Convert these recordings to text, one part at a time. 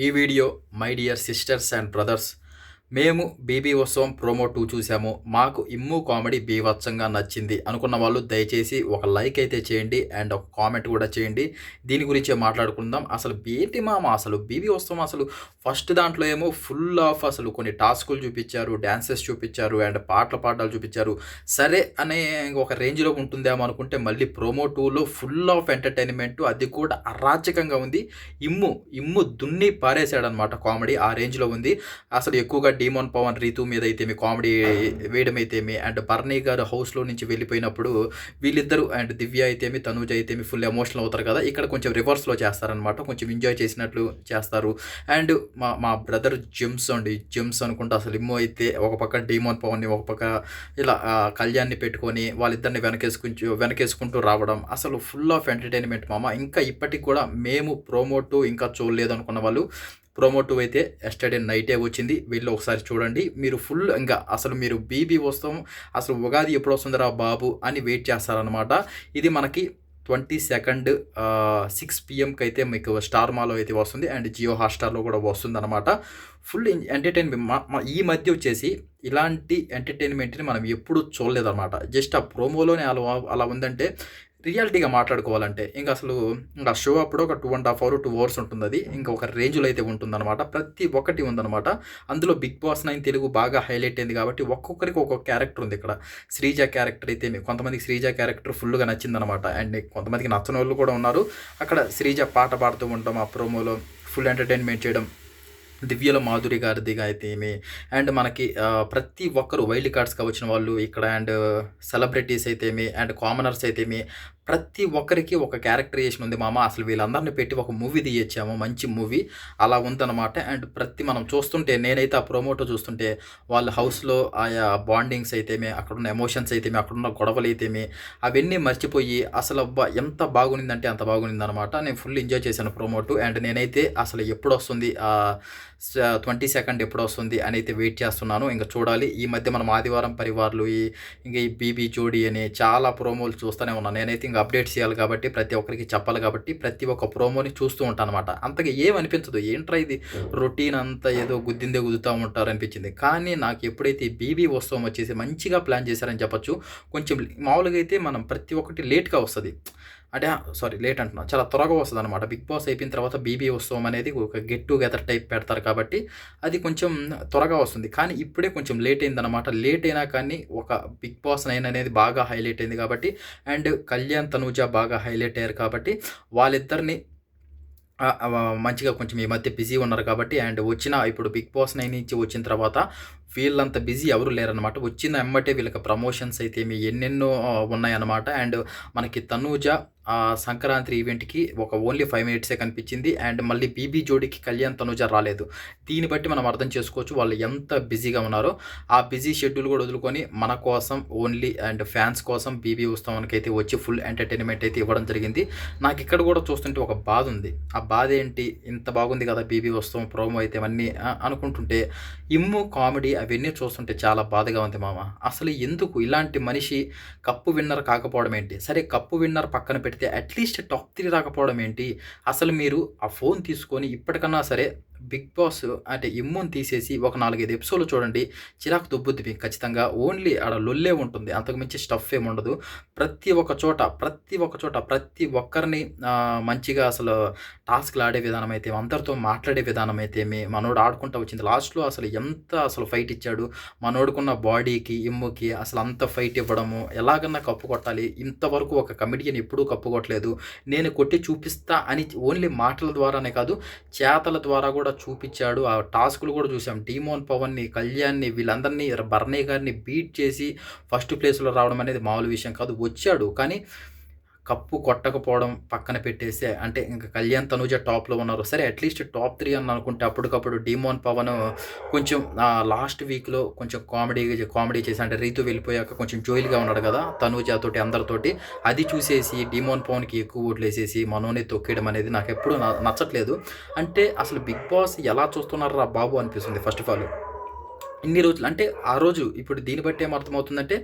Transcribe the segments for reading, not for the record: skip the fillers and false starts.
ఈ video my dear sisters and brothers, మేము BB ఉత్సవం ప్రోమో 2 చూసాము. మాకు ఇమ్ము కామెడీ బీభత్సంగా నచ్చింది అనుకున్న వాళ్ళు దయచేసి ఒక లైక్ అయితే చేయండి అండ్ ఒక కామెంట్ కూడా చేయండి. దీని గురించే మాట్లాడుకుందాం. అసలు ఏంటి మామ అసలు బీబీ ఉత్సవం అసలు ఫస్ట్ దాంట్లో ఏమో ఫుల్ ఆఫ్ అసలు కొన్ని టాస్కులు చూపించారు, డ్యాన్సెస్ చూపించారు అండ్ పాటలు పాడడాలు చూపించారు. సరే అనే ఒక రేంజ్లో ఉంటుందేమో అనుకుంటే మళ్ళీ ప్రోమో 2లో ఫుల్ ఆఫ్ ఎంటర్టైన్మెంట్, అది కూడా అరాచకంగా ఉంది. ఇమ్ము ఇమ్ము దున్ని పారేశాడనమాట. కామెడీ ఆ రేంజ్లో ఉంది. అసలు ఎక్కువగా డీమోన్ పవన్ రీతు మీద అయితేమి కామెడీ వేయడం అయితేమి అండ్ బర్నీ గారు హౌస్లో నుంచి వెళ్ళిపోయినప్పుడు వీళ్ళిద్దరూ అండ్ దివ్య అయితేమి తనూజ అయితేమి ఫుల్ ఎమోషనల్ అవుతారు కదా, ఇక్కడ కొంచెం రివర్స్లో చేస్తారనమాట. కొంచెం ఎంజాయ్ చేసినట్లు చేస్తారు. అండ్ మా బ్రదర్ జెమ్స్ అనుకుంటా అసలు ఇమ్మో అయితే ఒక పక్క డీమోన్ పవన్ని ఒక పక్క ఇలా కళ్యాణ్ని పెట్టుకొని వాళ్ళిద్దరిని వెనకేసుకుంటూ రావడం అసలు ఫుల్ ఆఫ్ ఎంటర్టైన్మెంట్ మామ. ఇంకా ఇప్పటికి కూడా మేము ప్రోమో 2 ఇంకా చూడలేదు అనుకున్న వాళ్ళు ప్రోమో 2 అయితే ఎస్టర్డే నైటే వచ్చింది, వెళ్ళి ఒకసారి చూడండి. మీరు ఫుల్ ఇంకా అసలు మీరు బీబీ వస్తాం అసలు ఉగాది ఎప్పుడు వస్తుందిరా బాబు అని వెయిట్ చేస్తారనమాట. ఇది మనకి 22 6 PM అయితే మీకు స్టార్ మాలో అయితే వస్తుంది అండ్ జియో హాట్స్టార్లో కూడా వస్తుంది అనమాట. Full entertainment. ఈ మధ్య వచ్చేసి ఇలాంటి ఎంటర్టైన్మెంట్ని మనం ఎప్పుడూ చూడలేదన్నమాట. జస్ట్ ఆ ప్రోమోలోనే అలా ఉందంటే రియాలిటీగా మాట్లాడుకోవాలంటే ఇంకా అసలు ఇంకా షో అప్పుడు ఒక 2.5 hours 2 hours ఉంటుంది. అది ఇంకా ఒక రేంజ్లో అయితే ఉంటుందన్నమాట. ప్రతి ఒక్కటి ఉందన్నమాట. అందులో బిగ్ బాస్ 9 తెలుగు బాగా హైలైట్ అయింది కాబట్టి ఒక్కొక్కరికి ఒక్కొక్క క్యారెక్టర్ ఉంది. ఇక్కడ శ్రీజ క్యారెక్టర్ అయితే కొంతమందికి శ్రీజ క్యారెక్టర్ ఫుల్గా నచ్చిందనమాట అండ్ కొంతమందికి నచ్చని వాళ్ళు కూడా ఉన్నారు. అక్కడ శ్రీజ పాట పాడుతూ ఉంటాం ఆ ప్రోమోలో, ఫుల్ ఎంటర్టైన్మెంట్ చేయడం. దివ్యలో మాధురి గారిదిగా అయితే ఏమి అండ్ మనకి ప్రతి ఒక్కరు వైల్డ్ కార్డ్స్గా వచ్చిన వాళ్ళు ఇక్కడ అండ్ సెలబ్రిటీస్ అయితేమి అండ్ కామనర్స్ అయితేమి ప్రతి ఒక్కరికి ఒక క్యారెక్టరైజేషన్ ఉంది మామ. అసలు వీళ్ళందరినీ పెట్టి ఒక మూవీ తీయచ్చాము, మంచి మూవీ అలా ఉందన్నమాట. అండ్ నేనం చూస్తుంటే నేనైతే ఆ ప్రోమోటో చూస్తుంటే వాళ్ళ హౌస్లో ఆయా బాండింగ్స్ అయితేమి, అక్కడున్న ఎమోషన్స్ అయితేమి, అక్కడున్న గొడవలు అయితేమి అవన్నీ మర్చిపోయి అసలు ఎంత బాగునిందంటే అంత బాగునిందనమాట. నేను ఫుల్ ఎంజాయ్ చేశాను ప్రోమోటు. అండ్ నేనైతే అసలు ఎప్పుడు వస్తుంది 22 ఎప్పుడు వస్తుంది అని అయితే వెయిట్ చేస్తున్నాను. ఇంకా చూడాలి. ఈ మధ్య మనం ఆదివారం పరివార్లు ఇంకా ఈ బీబీ జోడీ అని చాలా ప్రోమోలు చూస్తూనే ఉన్నాను. నేనైతే ఇంకా అప్డేట్ చేయాలి కాబట్టి ప్రతి ఒక్కరికి చెప్పాలి కాబట్టి ప్రతి ఒక్క ప్రోమోని చూస్తూ ఉంటాను అనమాట. అంతగా ఏమనిపించదు, ఏంట్రా ఇది రొటీన్ అంతా ఏదో గుద్దిందే గుద్దుతూ ఉంటారు అనిపించింది. కానీ నాకు ఎప్పుడైతే బీబీ ఉత్సవం వచ్చేసి మంచిగా ప్లాన్ చేశారని చెప్పొచ్చు. కొంచెం మామూలుగా అయితే మనం ప్రతి ఒక్కటి లేట్గా వస్తుంది, అంటే లేట్ అంటున్నా, చాలా త్వరగా వస్తుంది అనమాట. బిగ్ బాస్ అయిపోయిన తర్వాత బీబీ ఉత్సవం అనేది ఒక గెట్ టుగెదర్ టైప్ పెడతారు కాబట్టి అది కొంచెం త్వరగా వస్తుంది. కానీ ఇప్పుడే కొంచెం లేట్ అయిందనమాట. లేట్ అయినా కానీ ఒక బిగ్ బాస్ 9 అనేది బాగా హైలైట్ అయింది కాబట్టి అండ్ కళ్యాణ్ తనూజ బాగా హైలైట్ అయ్యారు కాబట్టి వాళ్ళిద్దరిని మంచిగా కొంచెం ఈ మధ్య బిజీ ఉన్నారు కాబట్టి అండ్ ఇప్పుడు బిగ్ బాస్ 9 నుంచి వచ్చిన తర్వాత వీళ్ళంత బిజీ ఎవరు లేరనమాట. వచ్చిన ఎమ్మటే వీళ్ళకి ప్రమోషన్స్ అయితే ఎన్నెన్నో ఉన్నాయన్నమాట. అండ్ మనకి తనూజ సంక్రాంతి ఈవెంట్కి ఓన్లీ 5 minutes కనిపించింది అండ్ మళ్ళీ బీబీ జోడీకి కళ్యాణ్ తనూజ రాలేదు. దీన్ని బట్టి మనం అర్థం చేసుకోవచ్చు వాళ్ళు ఎంత బిజీగా ఉన్నారో. ఆ బిజీ షెడ్యూల్ కూడా వదులుకొని మన కోసం ఓన్లీ అండ్ ఫ్యాన్స్ కోసం బీబీ ఉత్సవానికి అయితే వచ్చి ఫుల్ ఎంటర్టైన్మెంట్ అయితే ఇవ్వడం జరిగింది. నాకు ఇక్కడ కూడా చూస్తుంటే ఒక బాధ ఉంది. ఆ బాధ ఏంటి, ఇంత బాగుంది కదా బీబీ ఉత్సవం ప్రోమో అయితే అవన్నీ అనుకుంటుంటే ఇమ్ము కామెడీ అవన్నీ చూస్తుంటే చాలా బాధగా ఉంది మామ. అసలు ఎందుకు ఇలాంటి మనిషి కప్పు విన్నర్ కాకపోవడం ఏంటి? సరే కప్పు విన్నర్ పక్కన పెడితే అట్లీస్ట్ టాప్ 3 రాకపోవడం ఏంటి? అసలు మీరు ఆ ఫోన్ తీసుకొని ఇప్పటికన్నా సరే బిగ్ బాస్ అంటే ఇమ్ముని తీసేసి ఒక 4-5 ఎపిసోడ్లు చూడండి. చిరాకు దొబ్బుద్ది మీకు ఖచ్చితంగా. ఓన్లీ ఆడ లొల్లే ఉంటుంది, అంతకుమించి స్టఫ్ ఏమి ఉండదు. ప్రతి ఒక్క చోట ప్రతి ఒక్కరిని మంచిగా అసలు టాస్క్లు ఆడే విధానం అయితే, అందరితో మాట్లాడే విధానం అయితే మనోడు ఆడుకుంటూ వచ్చింది. లాస్ట్లో అసలు ఫైట్ ఇచ్చాడు మనోడుకున్న బాడీకి ఇమ్ముకి. అసలు అంత ఫైట్ ఇవ్వడము, ఎలాగన్నా కప్పు కొట్టాలి. ఇంతవరకు ఒక కమెడియన్ ఎప్పుడూ కప్పు కొట్టలేదు, నేను కొట్టి చూపిస్తా అని ఓన్లీ మాటల ద్వారానే కాదు చేతల ద్వారా కూడా చూపించాడు. ఆ టాస్కులు కూడా చూసాం. డీమోన్ పవన్ని, కళ్యాణ్ని, వీళ్ళందరినీ, బర్నీ గారిని బీట్ చేసి ఫస్ట్ ప్లేస్లో రావడం అనేది మామూలు విషయం కాదు. వచ్చాడు కానీ కప్పు కొట్టకపోవడం పక్కన పెట్టేస్తే అంటే ఇంకా కళ్యాణ్ తనూజ టాప్లో ఉన్నారు. సరే అట్లీస్ట్ టాప్ 3 అని అనుకుంటే అప్పటికప్పుడు డీమోన్ పవన్ కొంచెం లాస్ట్ వీక్లో కొంచెం కామెడీ చేసి అంటే రీతు వెళ్ళిపోయాక కొంచెం జోయిల్గా ఉన్నాడు కదా తనూజతోటి అందరితోటి. అది చూసేసి డీమోన్ పవన్కి ఎక్కువ ఓట్లు వేసేసి మనోనే తొక్కేయడం అనేది నాకు ఎప్పుడు నచ్చట్లేదు. అంటే అసలు బిగ్ బాస్ ఎలా చూస్తున్నారా బాబు అనిపిస్తుంది. ఫస్ట్ ఆఫ్ ఆల్ ఇన్ని రోజులు అంటే ఆ రోజు ఇప్పుడు దీన్ని బట్టి ఏమర్థమవుతుందంటే,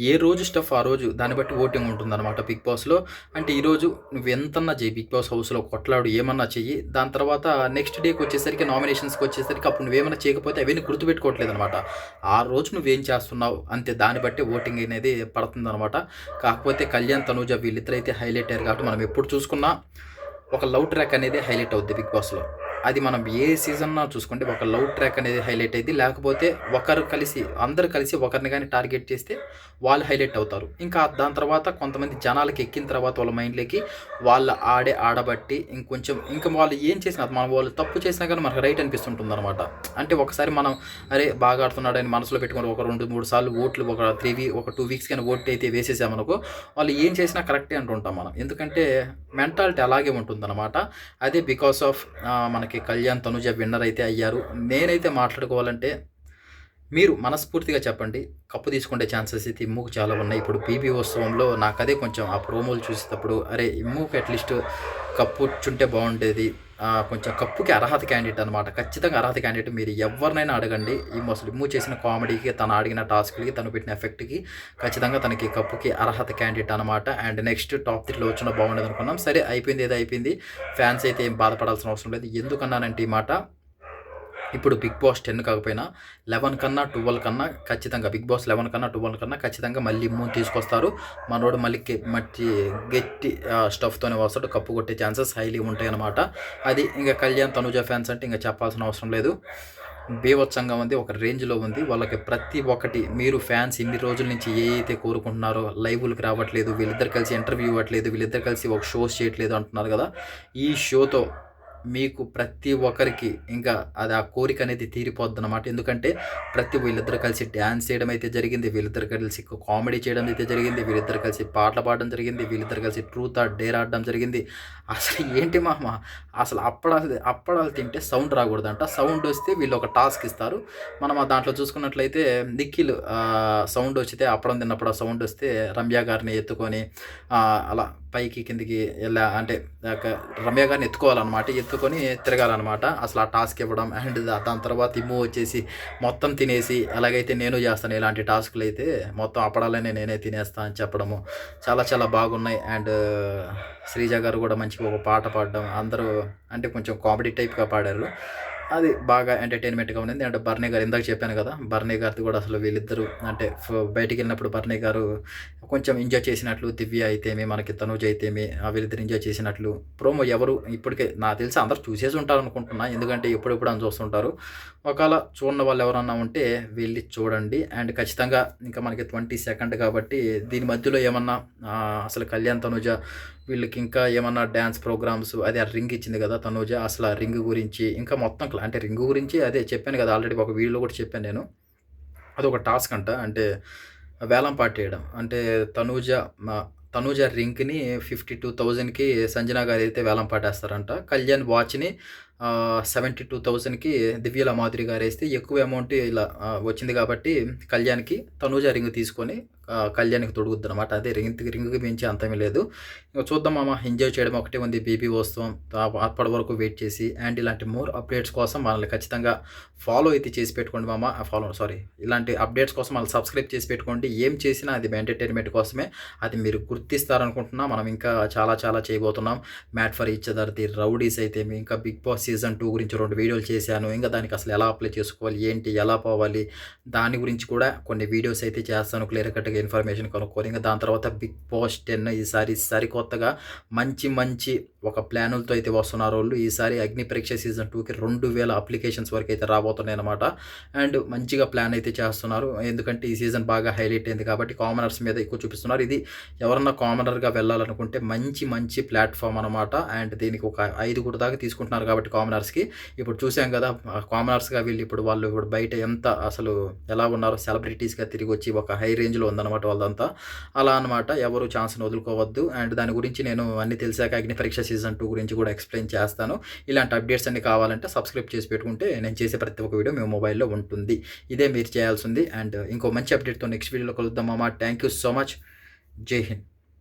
ఏ రోజు స్టఫ్ ఆ రోజు దాన్ని బట్టి ఓటింగ్ ఉంటుందన్నమాట బిగ్ బాస్‌లో. అంటే ఈరోజు నువ్వెంతన్నా చెయ్యి బిగ్ బాస్ హౌస్‌లో కొట్లాడు ఏమన్నా చెయ్యి. దాని తర్వాత నెక్స్ట్ డేకొచ్చేసరికి నామినేషన్స్‌కొచ్చేసరికి అప్పుడు నువ్వేమన్నా చేయకపోతే అవన్నీ గుర్తుపెట్టుకోవట్లేదనమాట. ఆ రోజు నువ్వేం చేస్తున్నావు అంతే దాన్ని బట్టే ఓటింగ్ అనేది పడుతుందనమాట. కాకపోతే కళ్యాణ్, తనూజ వీళ్ళిద్దరైతే హైలైట్ అయ్యారు కాబట్టి మనం ఎప్పుడు చూసుకున్నా ఒక లవ్ ట్రాక్ అనేది హైలైట్ అవుద్ది బిగ్ బాస్‌లో. అది మనం ఏ సీజన్‌లో చూసుకోండి ఒక లవ్ ట్రాక్ అనేది హైలైట్ అయ్యిద్ది. లేకపోతే ఒకరు కలిసి అందరూ కలిసి ఒకరిని గాని టార్గెట్ చేస్తే వాళ్ళు హైలైట్ అవుతారు. ఇంకా దాని తర్వాత కొంతమంది జనాలకి ఎక్కిన తర్వాత వాళ్ళ మైండ్‌లోకి వాళ్ళు ఆడే ఆడబట్టి ఇంకొంచెం ఇంకా వాళ్ళు ఏం చేసినా వాళ్ళు తప్పు చేసినా గాని మనకు రైట్ అనిపిస్తుంటుందనమాట. అంటే ఒకసారి మనం అరే! బాగా ఆడుతున్నాడని మనసులో పెట్టుకొని ఒక 2, 3 సార్లు ఓట్లు ఒక 2 వీక్స్ గాని ఓట్ అయితే వేసేసామనుకో వాళ్ళు ఏం చేసినా కరెక్టే అంటుంటాం మనం. ఎందుకంటే మెంటాలిటీ అలాగే ఉంటుందన్నమాట. అదే బికాస్ ఆఫ్ మనకి కళ్యాణ్, తనుజ విన్నర్ అయితే అయ్యారు. నేనైతే మాట్లాడుకోవాలంటే మీరు మనస్ఫూర్తిగా చెప్పండి. కప్పు తీసుకునే ఛాన్సెస్ అయితే ఇమ్ముకు చాలా ఉన్నాయి. ఇప్పుడు 'బీబీ ఉత్సవంలో' నాకదే కొంచెం ఆ ప్రోమోలు చూసేటప్పుడు అరే! ఇమ్ముకి అట్‌లీస్ట్ కప్పు వచ్చుంటే బావుండేది. కొంచెం కప్పుకి అర్హత క్యాండిడేట్ అనమాట. ఖచ్చితంగా అర్హత క్యాండిడేట్. మీరు ఎవరినైనా అడగండి. అసలు ఇమ్ము చేసిన కామెడీకి, తను అడిగిన టాస్క్‌లకి, తను పెట్టిన ఎఫెక్ట్‌కి ఖచ్చితంగా తనకి కప్పుకి అర్హత క్యాండిడేట్ అనమాట. అండ్ నెక్స్ట్ టాప్ 3లో వచ్చినా బాగుండేదనుకున్నాం. సరే అయిపోయింది ఏదో అయిపోయింది. ఫ్యాన్స్ అయితే ఏం బాధపడాల్సిన అవసరం లేదు. ఎందుకన్నానంటే ఈ మాట ఇప్పుడు 'బిగ్ బాస్ 10' కాకపోయినా 11 కన్నా, 12 కన్నా ఖచ్చితంగా 'బిగ్ బాస్ 11' కన్నా, 12 కన్నా ఖచ్చితంగా మళ్ళీ ఇమ్ముని తీసుకొస్తారు. మనోడు మళ్ళీ గట్టి స్టఫ్‌తోనే వస్తాడు. కప్పు కొట్టే ఛాన్సెస్ హైలీ ఉంటాయన్నమాట. అది ఇంక కళ్యాణ్, తనుజ ఫ్యాన్స్ అంటే ఇంక చెప్పాల్సిన అవసరం లేదు. బీభత్సంగా ఉంది. ఒక రేంజ్‌లో ఉంది. వాళ్ళకి ప్రతి ఒక్కటి మీరు ఫ్యాన్స్ ఇన్ని రోజుల నుంచి ఏయైతే కోరుకుంటున్నారో లైవ్‌లకి రావట్లేదు, వీళ్ళిద్దరు కలిసి ఇంటర్వ్యూ ఇవ్వట్లేదు, వీళ్ళిద్దరు కలిసి ఒక షోస్ చేయట్లేదు అంటున్నారు గదా! ఈ షోతో మీకు ప్రతి ఒక్కరికి ఇంకా అది ఆ కోరిక అనేది తీరిపోద్దనమాట. ఎందుకంటే వీళ్ళిద్దరూ కలిసి డాన్స్ చేయడం అయితే జరిగింది. వీళ్ళిద్దరూ కలిసి కామెడీ చేయడం అయితే జరిగింది. వీళ్ళిద్దరూ కలిసి పాటలు పాడడం జరిగింది. వీళ్ళిద్దరూ కలిసి ట్రూత్ ఆర్ డేర్ ఆడడం జరిగింది. అసలు ఏంటి మామ అసలు అప్పడాలు తింటే సౌండ్ రాకూడదంట. సౌండ్ వస్తే వీళ్ళు ఒక టాస్క్ ఇస్తారు. మనం దాంట్లో చూసుకున్నట్లయితే నిఖిల్ సౌండ్ వచ్చితే అప్పడం తిన్నప్పుడు ఆ సౌండ్ వస్తే రమ్య గారిని ఎత్తుకొని అలా పైకి కిందికి ఎలా అంటే రమ్య గారిని ఎత్తుకోవాలన్నమాట. ఎత్తుకొని తిరగాలన్నమాట. అసలు ఆ టాస్క్ ఇవ్వడం అండ్ దాని తర్వాత ఇమ్ము వచ్చేసి మొత్తం తినేసి ఎలాగైతే నేను చేస్తాను ఇలాంటి టాస్క్‌లు అయితే మొత్తం అప్పడాలనే నేనే తినేస్తా అని చెప్పడము చాలా చాలా బాగున్నాయి. అండ్ శ్రీజ గారు కూడా మంచిగా ఒక పాట పాడడం అందరూ అంటే కొంచెం కామెడీ టైప్‌గా పాడారు. అది బాగా ఎంటర్‌టైన్‌మెంట్‌గా ఉండింది. అండ్ బర్నీ గారు ఇందాక చెప్పాను కదా! బర్నీ గారిది కూడా అసలు వీళ్ళిద్దరూ అంటే బయటికెళ్ళినప్పుడు బర్నీ గారు కొంచెం ఎంజాయ్ చేసినట్లు, దివ్య అయితేమి, మనకి తనూజ అయితేమి వీళ్ళిద్దరు ఎంజాయ్ చేసినట్లు ప్రోమో ఎవరు ఇప్పటికే నాకు తెలిసి అందరూ చూసేసి ఉంటారనుకుంటున్నా. ఎందుకంటే ఎప్పుడెప్పుడు అని చూస్తుంటారు. ఒకవేళ చూడని వాళ్ళు ఎవరన్నా ఉంటే వెళ్లి చూడండి. అండ్ ఖచ్చితంగా ఇంకా మనకి 22 కాబట్టి దీని మధ్యలో ఏమన్నా అసలు కళ్యాణ్, తనూజ వీళ్ళకి ఇంకా ఏమన్నా డాన్స్ ప్రోగ్రామ్స్ అదే ఆ రింగ్ ఇచ్చింది కదా తనూజ అసలు ఆ రింగ్ గురించి ఇంకా మొత్తం అంటే రింగ్ గురించి అదే చెప్పాను కదా ఆల్రెడీ ఒక వీడియోలో కూడా చెప్పాను నేను. అదొక టాస్క్ అంట. అంటే వేలం పాటేయడం. అంటే తనూజ రింగ్‌ని 52,000కి సంజన గారైతే వేలం పాటేస్తారంట. కళ్యాణ్ వాచ్‌ని 72,000కి దివ్యల మాధురి గారేస్తే ఎక్కువ అమౌంట్ ఇలా వచ్చింది కాబట్టి కళ్యాణ్‌కి తనూజ రింగ్ తీసుకొని కళ్యాణ్‌కి తొడుగుద్దనమాట. అదే రింగ్‌కి మించి అంతేమీ లేదు. ఇంక చూద్దాం మామ ఎంజాయ్ చేయడం ఒకటే ఉంది. బీబీ ఉత్సవం అప్పటి వరకు వెయిట్ చేసి అండ్ ఇలాంటి మోర్ అప్డేట్స్ కోసం మనల్ని ఖచ్చితంగా ఫాలో అయితే చేసి పెట్టుకోండి మామ. ఇలాంటి అప్డేట్స్ కోసం మనల్ని సబ్స్క్రైబ్ చేసి పెట్టుకోండి. ఏం చేసినా అది ఎంటర్‌టైన్‌మెంట్ కోసమే. అది మీరు గుర్తిస్తారనుకుంటున్నా. మనం ఇంకా చాలా చాలా చేయబోతున్నాం. Made for each other, the rowdies అయితేమి ఇంకా బిగ్ బాస్ సీజన్ 2 గురించి 2 వీడియోలు చేశాను. ఇంకా దానికి అసలు ఎలా అప్లై చేసుకోవాలి, ఏంటి, ఎలా పోవాలి దాని గురించి కూడా కొన్ని వీడియోస్ అయితే చేస్తాను. క్లియర్ కట్‌గా ఇన్ఫర్మేషన్ కనుక్కొని ఇంకా దాని తర్వాత బిగ్ బాస్ 10 ఈసారి సరికొత్తగా మంచి ఒక ప్లానులతో అయితే వస్తున్నారోళ్ళు. ఈసారి అగ్ని పరీక్ష సీజన్ 2కి 2000 అప్లికేషన్స్ వరకు అయితే రాబోతున్నాయన్నమాట. అండ్ మంచిగా ప్లాన్ అయితే చేస్తున్నారు. ఎందుకంటే ఈ సీజన్ బాగా హైలైట్ అయింది కాబట్టి కామనర్స్ మీద ఎక్కువ చూపిస్తున్నారు. ఇది ఎవరన్నా కామనర్‌గా వెళ్ళాలనుకుంటే మంచి ప్లాట్‌ఫామ్ అనమాట. అండ్ దీనికి ఒక 5 దాకా తీసుకుంటున్నారు కాబట్టి కామనర్స్‌కి. ఇప్పుడు చూసాం కదా! కామనర్స్‌గా వీళ్ళు ఇప్పుడు బయట ఎంత అసలు ఎలా ఉన్నారో సెలబ్రిటీస్‌గా తిరిగొచ్చి ఒక హై రేంజ్‌లో ఉందన్నమాట వాళ్ళదంతా. అలా అనమాట. ఎవరు ఛాన్స్‌ని వదులుకోవద్దు. అండ్ దాని గురించి నేను అన్నీ తెలిసాక అగ్ని పరీక్ష సీజన్ 2 గురించి కూడా ఎక్స్‌ప్లెయిన్ చేస్తాను. ఇలాంటి అప్డేట్స్ అన్నీ కావాలంటే సబ్స్క్రైబ్ చేసి పెట్టుకుంటే నేను చేసే ప్రతి ఒక్క వీడియో మీ మొబైల్‌లో ఉంటుంది. ఇదే మీరు చేయాల్సింది. అండ్ ఇంకో మంచి అప్డేట్‌తో నెక్స్ట్ వీడియోలో కలుద్దాం మామ. Thank you so much. జై హింద్.